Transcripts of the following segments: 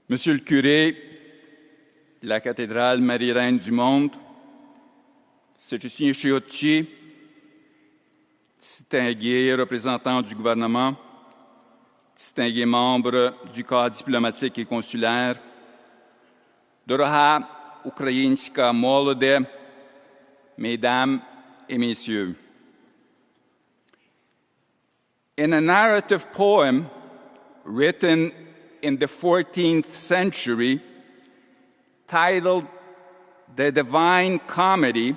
Monsieur le curé de la cathédrale Marie-Reine du Monde, Sejushin distingués représentants du gouvernement, distingués membres du corps diplomatique et consulaire, Doroha Ukrainska Molode, Mesdames et Messieurs. In a narrative poem written in the 14th century, titled The Divine Comedy,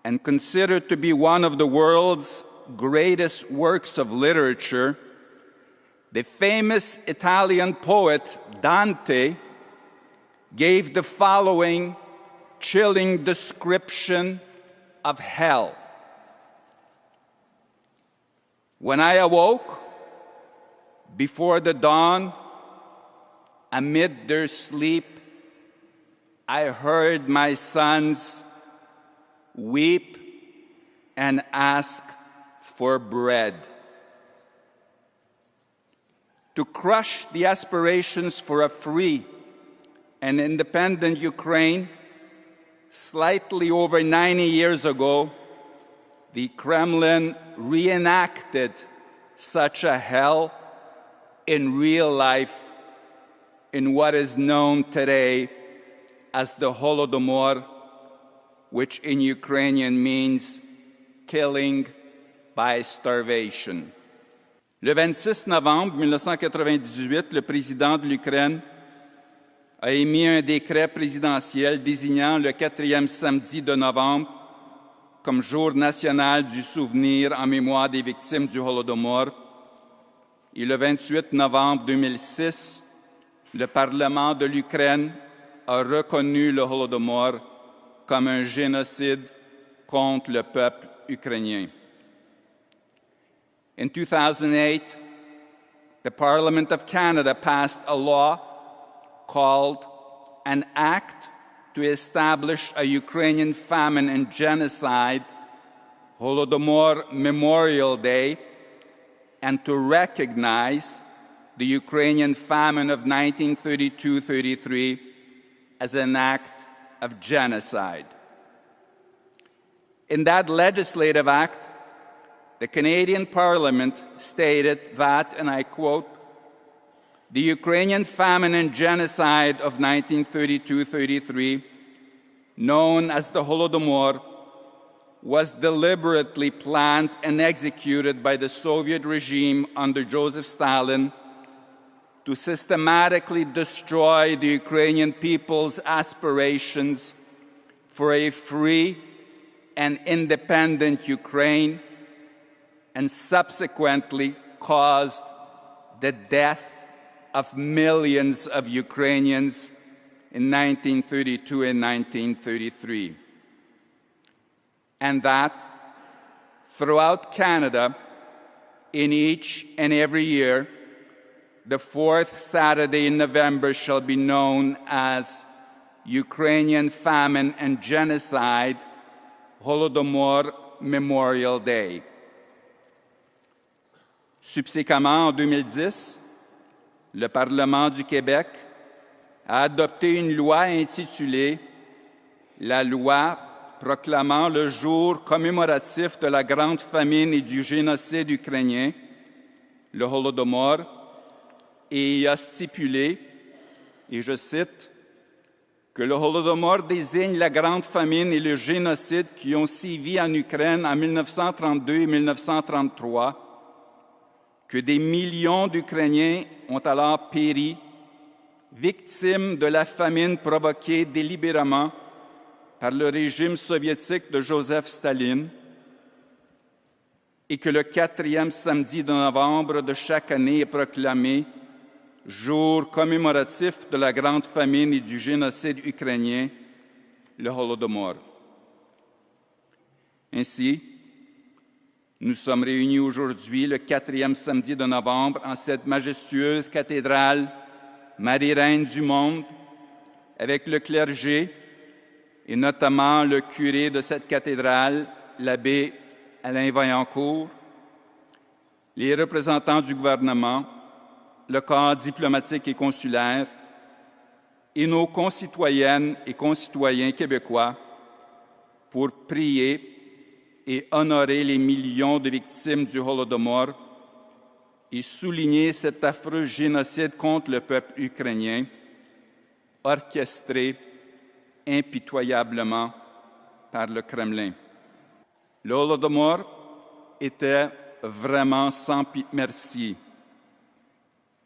and considered to be one of the world's greatest works of literature, the famous Italian poet Dante gave the following chilling description of hell. When I awoke, before the dawn, amid their sleep, I heard my sons weep and ask for bread. To crush the aspirations for a free and independent Ukraine, slightly over 90 years ago, the Kremlin reenacted such a hell in real life in what is known today as the Holodamor, which in Ukrainian means killing by starvation. Le 26 novembre 1998, le président de l'Ukraine a émis un décret présidentiel désignant le 4e samedi de novembre comme jour national du souvenir en mémoire des victimes du Holodomor. Et le 28 novembre 2006, le Parlement de l'Ukraine a reconnu le Holodomor comme un génocide contre le peuple ukrainien. In 2008, the Parliament of Canada passed a law called an Act to establish a Ukrainian Famine and Genocide Holodomor Memorial Day and to recognize the Ukrainian famine of 1932-33 as an act of genocide. In that legislative act, the Canadian Parliament stated that, and I quote, "The Ukrainian famine and genocide of 1932-33, known as the Holodomor, was deliberately planned and executed by the Soviet regime under Joseph Stalin to systematically destroy the Ukrainian people's aspirations for a free and independent Ukraine, and subsequently caused the death of millions of Ukrainians in 1932 and 1933. And that throughout Canada, in each and every year, the fourth Saturday in November shall be known as Ukrainian Famine and Genocide Holodomor Memorial Day. Subséquemment, en 2010, le Parlement du Québec a adopté une loi intitulée la loi proclamant le jour commémoratif de la grande famine et du génocide ukrainien, le Holodomor, et y a stipulé, et je cite, que le Holodomor désigne la grande famine et le génocide qui ont sévi en Ukraine en 1932 et 1933, que des millions d'Ukrainiens ont alors péri, victimes de la famine provoquée délibérément par le régime soviétique de Joseph Staline, et que le 4e samedi de novembre de chaque année est proclamé jour commémoratif de la grande famine et du génocide ukrainien, le Holodomor. Ainsi, nous sommes réunis aujourd'hui, le 4e samedi de novembre, en cette majestueuse cathédrale Marie-Reine du Monde, avec le clergé, et notamment le curé de cette cathédrale, l'abbé Alain Vaillancourt, les représentants du gouvernement, le corps diplomatique et consulaire et nos concitoyennes et concitoyens québécois pour prier et honorer les millions de victimes du Holomor et souligner cet affreux génocide contre le peuple ukrainien, orchestré impitoyablement par le Kremlin. Le Holomor était vraiment sans merci.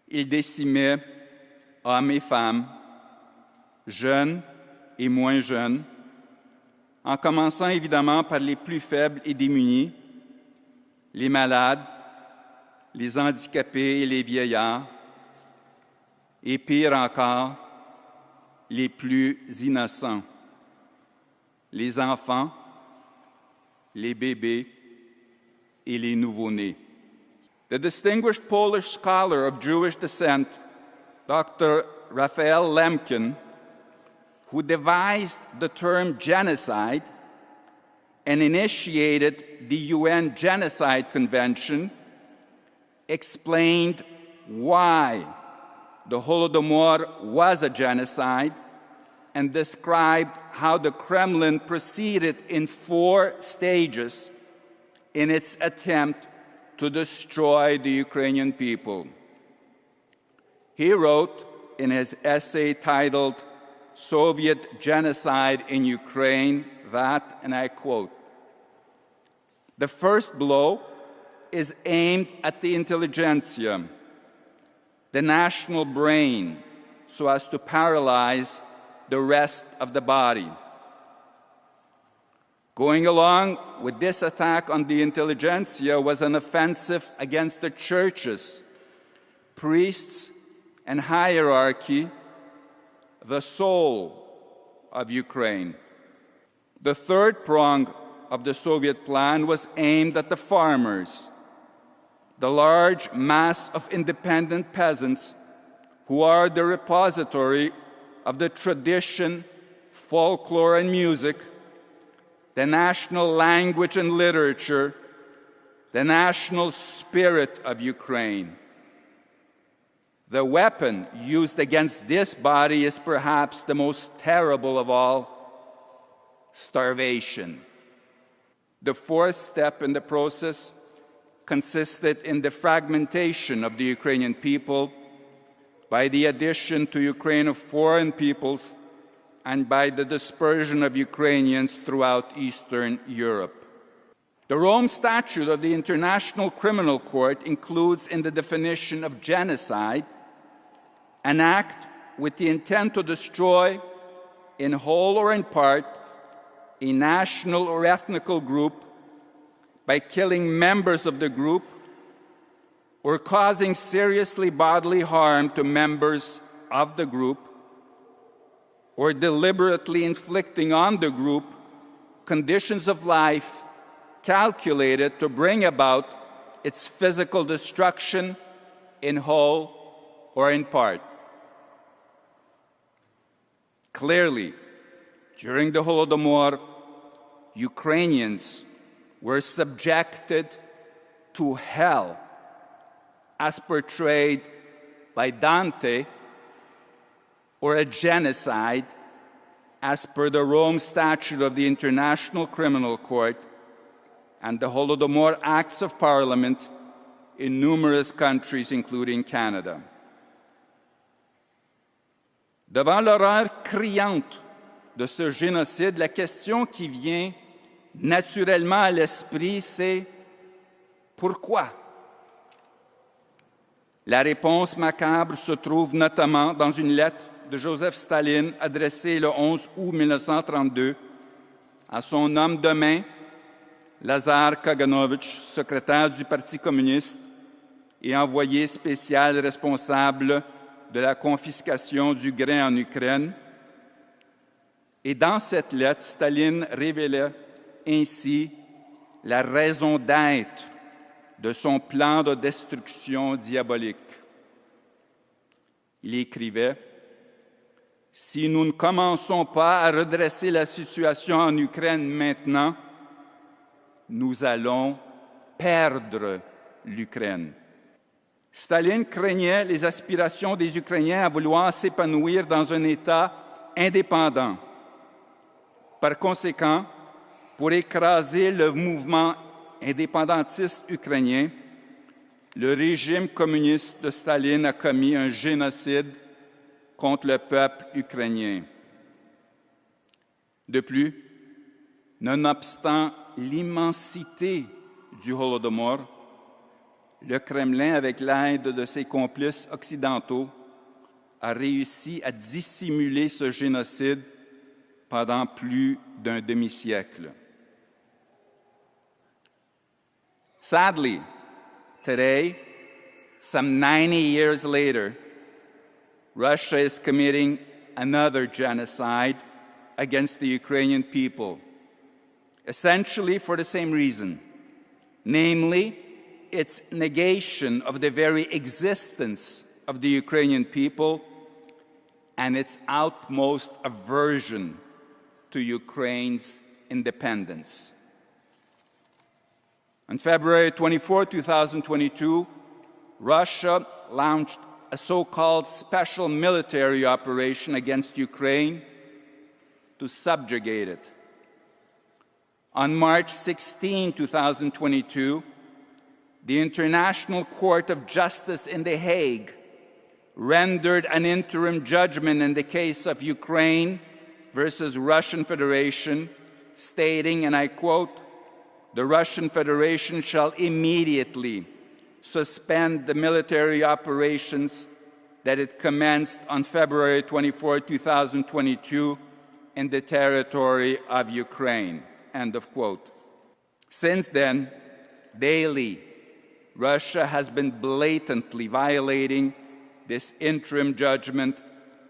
Il décimait hommes et femmes, jeunes et moins jeunes, en commençant évidemment par les plus faibles et démunis, les malades, les handicapés et les vieillards, et pire encore, les plus innocents, les enfants, les bébés et les nouveau-nés. The distinguished Polish scholar of Jewish descent, Dr. Raphael Lemkin, who devised the term genocide and initiated the UN Genocide Convention, explained why the Holodomor was a genocide and described how the Kremlin proceeded in 4 stages in its attempt to destroy the Ukrainian people. He wrote in his essay titled Soviet Genocide in Ukraine that, and I quote, "The first blow is aimed at the intelligentsia, the national brain, so as to paralyze the rest of the body. Going along with this attack on the intelligentsia was an offensive against the churches, priests, and hierarchy, the soul of Ukraine. The third prong of the Soviet plan was aimed at the farmers, the large mass of independent peasants who are the repository of the tradition, folklore, and music, the national language and literature, the national spirit of Ukraine. The weapon used against this body is perhaps the most terrible of all, starvation." The fourth step in the process consisted in the fragmentation of the Ukrainian people by the addition to Ukraine of foreign peoples and by the dispersion of Ukrainians throughout Eastern Europe. The Rome Statute of the International Criminal Court includes in the definition of genocide an act with the intent to destroy, in whole or in part, a national or ethnical group by killing members of the group or causing seriously bodily harm to members of the group, or deliberately inflicting on the group conditions of life calculated to bring about its physical destruction in whole or in part. Clearly, during the Holodomor, Ukrainians were subjected to hell as portrayed by Dante, or a genocide as per the Rome Statute of the International Criminal Court and the Holodomor Acts of Parliament in numerous countries, including Canada. Devant l'horreur criante de ce génocide, la question qui vient naturellement à l'esprit, c'est pourquoi? La réponse macabre se trouve notamment dans une lettre de Joseph Staline adressée le 11 août 1932 à son homme de main, Lazar Kaganovich, secrétaire du Parti communiste et envoyé spécial responsable de la confiscation du grain en Ukraine. Et dans cette lettre, Staline révélait ainsi la raison d'être de son plan de destruction diabolique. Il écrivait: « Si nous ne commençons pas à redresser la situation en Ukraine maintenant, nous allons perdre l'Ukraine. Staline craignait les aspirations des Ukrainiens à vouloir s'épanouir dans un État indépendant. Par conséquent, pour écraser le mouvement indépendantiste ukrainien, le régime communiste de Staline a commis un génocide contre le peuple ukrainien. De plus, nonobstant l'immensité du Holodомор, le Kremlin, avec l'aide de ses complices occidentaux, a réussi à dissimuler ce génocide pendant plus d'un demi-siècle. Sadly, today, some 90 years later, Russia is committing another genocide against the Ukrainian people, essentially for the same reason, namely, its negation of the very existence of the Ukrainian people and its utmost aversion to Ukraine's independence. On February 24, 2022, Russia launched a so-called special military operation against Ukraine to subjugate it. On March 16, 2022, the International Court of Justice in The Hague rendered an interim judgment in the case of Ukraine versus Russian Federation, stating, and I quote, "The Russian Federation shall immediately suspend the military operations that it commenced on February 24, 2022 in the territory of Ukraine," end of quote. Since then, daily, Russia has been blatantly violating this interim judgment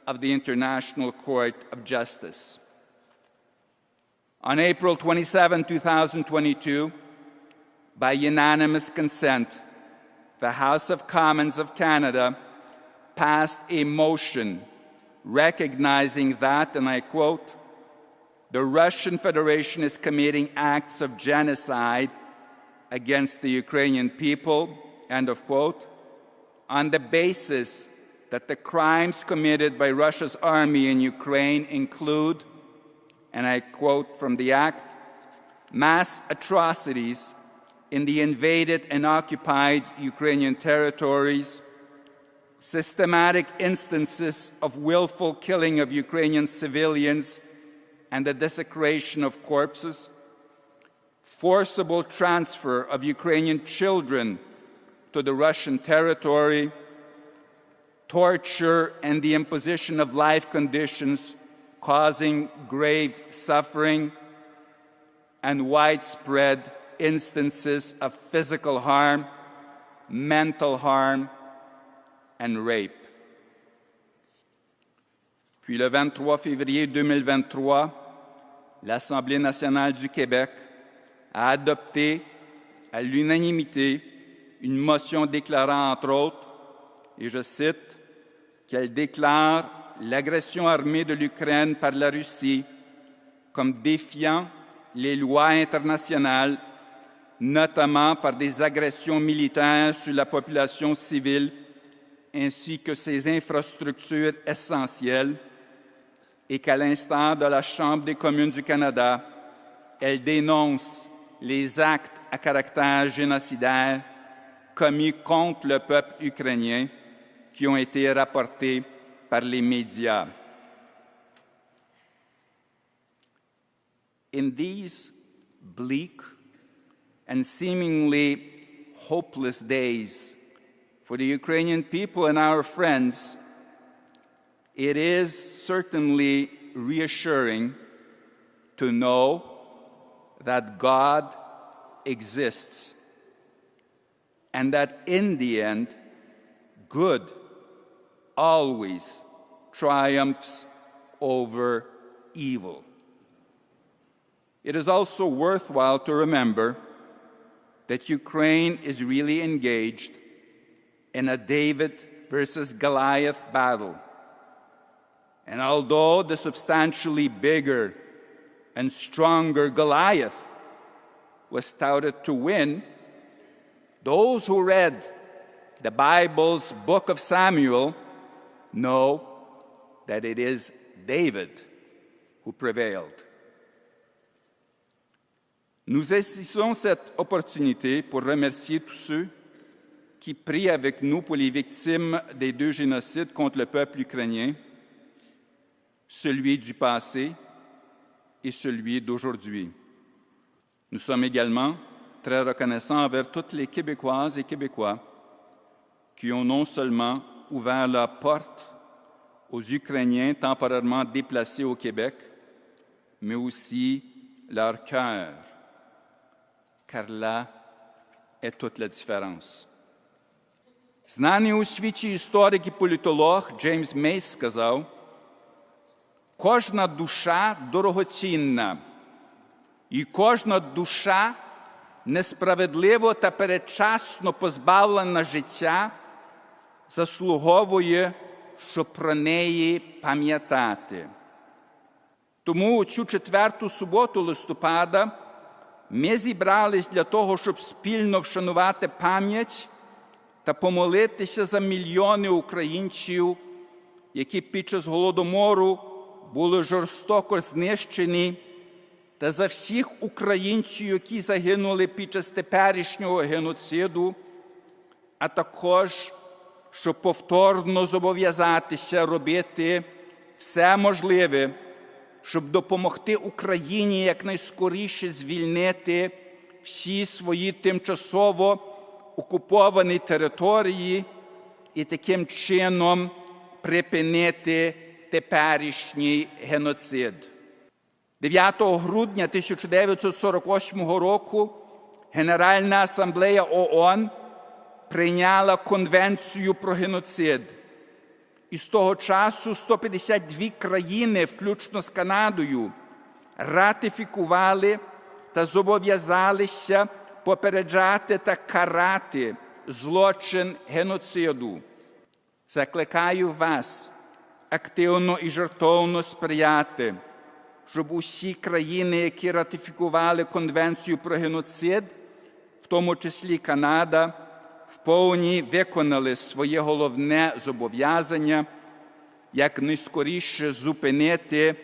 of the International Court of Justice. On April 27, 2022, by unanimous consent, the House of Commons of Canada passed a motion recognizing that, and I quote, "The Russian Federation is committing acts of genocide against the Ukrainian people," end of quote, on the basis that the crimes committed by Russia's army in Ukraine include, and I quote from the act, "mass atrocities in the invaded and occupied Ukrainian territories, systematic instances of willful killing of Ukrainian civilians and the desecration of corpses, forcible transfer of Ukrainian children to the Russian territory, torture and the imposition of life conditions causing grave suffering, and widespread instances of physical harm, mental harm, and rape." Puis le 23 février 2023, l'Assemblée nationale du Québec a adopté à l'unanimité une motion déclarant, entre autres, et je cite, qu'elle déclare l'agression armée de l'Ukraine par la Russie comme défiant les lois internationales, notamment par des agressions militaires sur la population civile ainsi que ses infrastructures essentielles, et qu'à l'instar de la Chambre des communes du Canada, elle dénonce les actes à caractère génocidaire commis contre le peuple ukrainien qui ont été rapportés par les médias. In these bleak and seemingly hopeless days for the Ukrainian people and our friends, it is certainly reassuring to know that God exists and that in the end, good always triumphs over evil. It is also worthwhile to remember that Ukraine is really engaged in a David versus Goliath battle. And although the substantially bigger and stronger Goliath was touted to win, those who read the Bible's book of Samuel, know that it is David who prevailed. Nous saisissons cette opportunité pour remercier tous ceux qui prient avec nous pour les victimes des 2 génocides contre le peuple ukrainien, celui du passé et celui d'aujourd'hui. Nous sommes également très reconnaissants envers toutes les Québécoises et Québécois qui ont non seulement ouvert leurs portes aux Ukrainiens temporairement déplacés au Québec, mais aussi leur cœur, car là est toute la différence. Знаний у світі історик і політолог Джеймс Мейс сказав: «Кожна душа дорогоцінна, і кожна душа несправедливо та передчасно позбавлена життя заслуговує, щоб про неї пам'ятати». Тому у цю 4-ту суботу листопада ми зібрались для того, щоб спільно вшанувати пам'ять та помолитися за мільйони українців, які під час Голодомору були жорстоко знищені, та за всіх українців, які загинули під час теперішнього геноциду, а також, щоб повторно зобов'язатися робити все можливе, щоб допомогти Україні якнайскоріше звільнити всі свої тимчасово окуповані території і таким чином припинити теперішній геноцид. 9 грудня 1948 року Генеральна асамблея ООН прийняла Конвенцію про геноцид. І з того часу 152 країни, включно з Канадою, ратифікували та зобов'язалися попереджати та карати злочин геноциду. Закликаю вас активно і жертовно сприяти, щоб усі країни, які ратифікували Конвенцію про геноцид, в тому числі Канада, вповні виконали своє головне зобов'язання якнайскоріше зупинити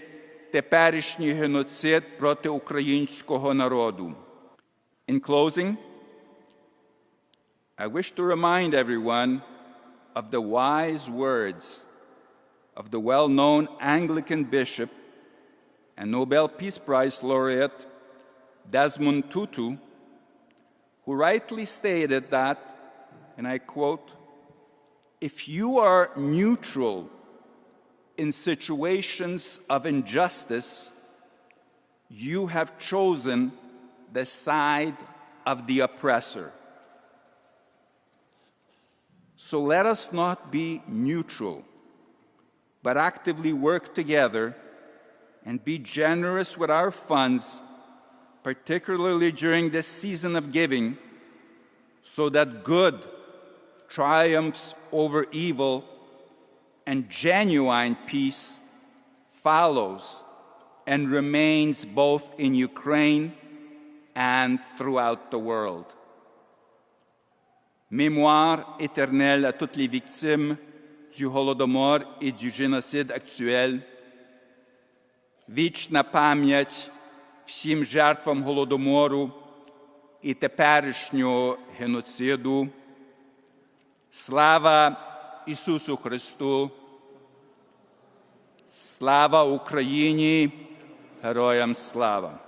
теперішній геноцид проти українського народу. In closing, I wish to remind everyone of the wise words of the well-known Anglican bishop and Nobel Peace Prize laureate Desmond Tutu, who rightly stated that, and I quote, "If you are neutral in situations of injustice, you have chosen the side of the oppressor." So let us not be neutral, but actively work together and be generous with our funds, particularly during this season of giving, so that good triumphs over evil and genuine peace follows and remains both in Ukraine and throughout the world. Mémoire éternelle à toutes les victimes du Голодомору et du génocide actuel. Вічна пам'ять всім жертвам Голодомору і теперішнього геноциду. Слава Ісусу Христу! Слава Україні! Героям слава!